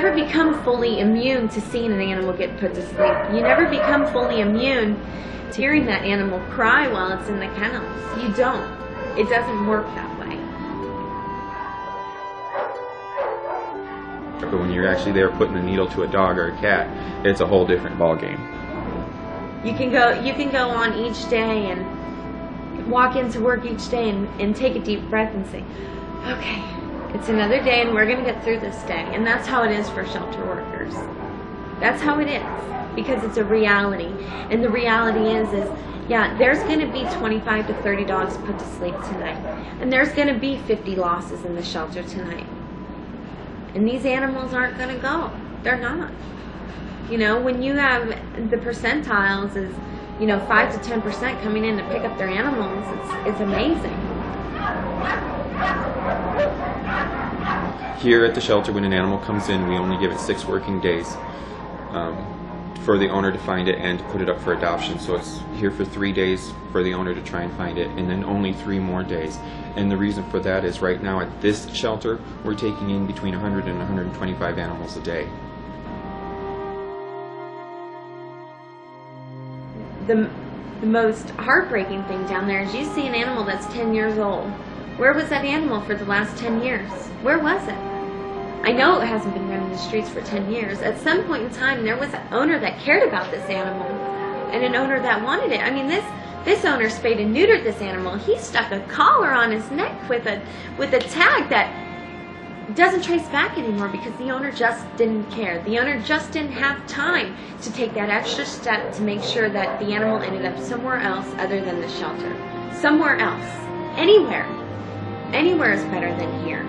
never become fully immune to seeing an animal get put to sleep. You never become fully immune to hearing that animal cry while it's in the kennels. You don't. It doesn't work that way. But when you're actually there putting the needle to a dog or a cat, it's a whole different ballgame. You can go on each day and walk into work each day and take a deep breath and say, okay, it's another day and we're going to get through this day. And that's how it is for shelter workers. That's how it is, because it's a reality. And the reality is yeah, there's going to be 25 to 30 dogs put to sleep tonight. And there's going to be 50 losses in the shelter tonight. And these animals aren't going to go. They're not. You know, when you have the percentiles is, 5 to 10% coming in to pick up their animals, it's amazing. Here at the shelter, when an animal comes in, we only give it 6 working days for the owner to find it and to put it up for adoption. So it's here for 3 days for the owner to try and find it, and then only 3 more days. And the reason for that is right now at this shelter, we're taking in between 100 and 125 animals a day. The most heartbreaking thing down there is you see an animal that's 10 years old. Where was that animal for the last 10 years? Where was it? I know it hasn't been running the streets for 10 years. At some point in time, there was an owner that cared about this animal and an owner that wanted it. I mean, this owner spayed and neutered this animal. He stuck a collar on his neck with a tag that doesn't trace back anymore because the owner just didn't care. The owner just didn't have time to take that extra step to make sure that the animal ended up somewhere else other than the shelter. Somewhere else. Anywhere. Anywhere is better than here.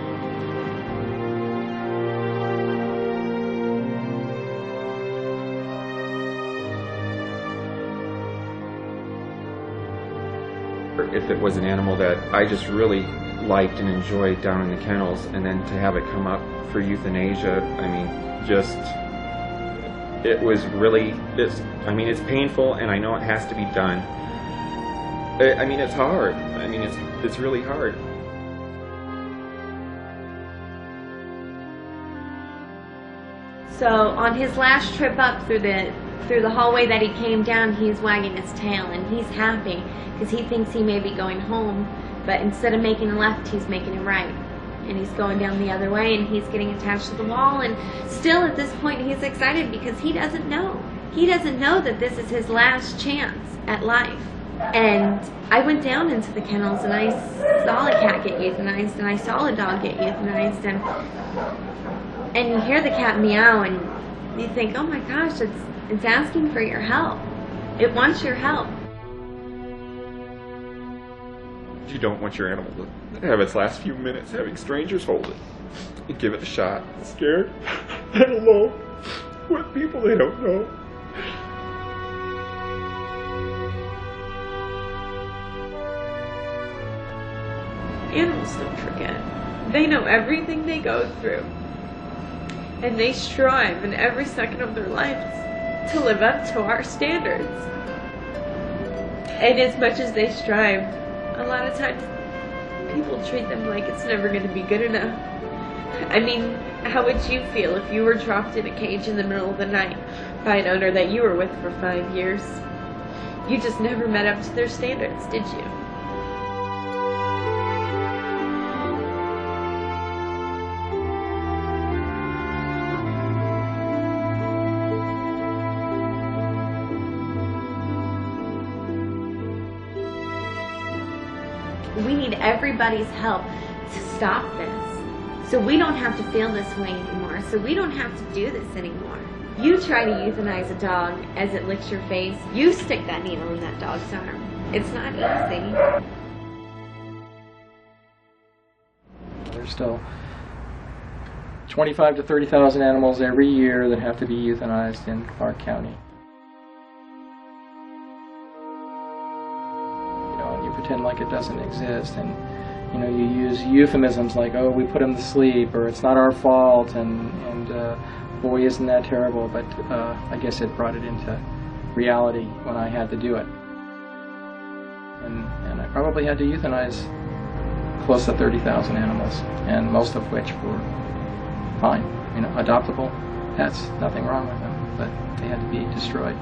If it was an animal that I just really liked and enjoyed down in the kennels, and then to have it come up for euthanasia, I mean, it was really, it's painful, and I know it has to be done. I mean, it's hard. I mean, it's really hard. So on his last trip up through the hallway that he came down, he's wagging his tail and he's happy because he thinks he may be going home, but instead of making a left, he's making a right. And he's going down the other way and he's getting attached to the wall, and still at this point he's excited because he doesn't know. He doesn't know that this is his last chance at life. And I went down into the kennels and I saw a cat get euthanized and I saw a dog get euthanized, and you hear the cat meow and you think, oh my gosh, it's asking for your help. It wants your help. You don't want your animal to have its last few minutes having strangers hold it and give it a shot. It's scared and alone with people they don't know. Animals don't forget. They know everything they go through. And they strive in every second of their lives to live up to our standards. And as much as they strive, a lot of times people treat them like it's never going to be good enough. I mean, how would you feel if you were dropped in a cage in the middle of the night by an owner that you were with for 5 years? You just never met up to their standards, did you? We need everybody's help to stop this. So we don't have to feel this way anymore. So we don't have to do this anymore. You try to euthanize a dog as it licks your face. You stick that needle in that dog's arm. It's not easy. There's still 25 to 30,000 animals every year that have to be euthanized in Clark County. You pretend like it doesn't exist, and you use euphemisms like, oh, we put him to sleep, or it's not our fault, and boy, isn't that terrible. But I guess it brought it into reality when I had to do it, and I probably had to euthanize close to 30,000 animals, and most of which were fine. adoptable pets, nothing wrong with them, but they had to be destroyed.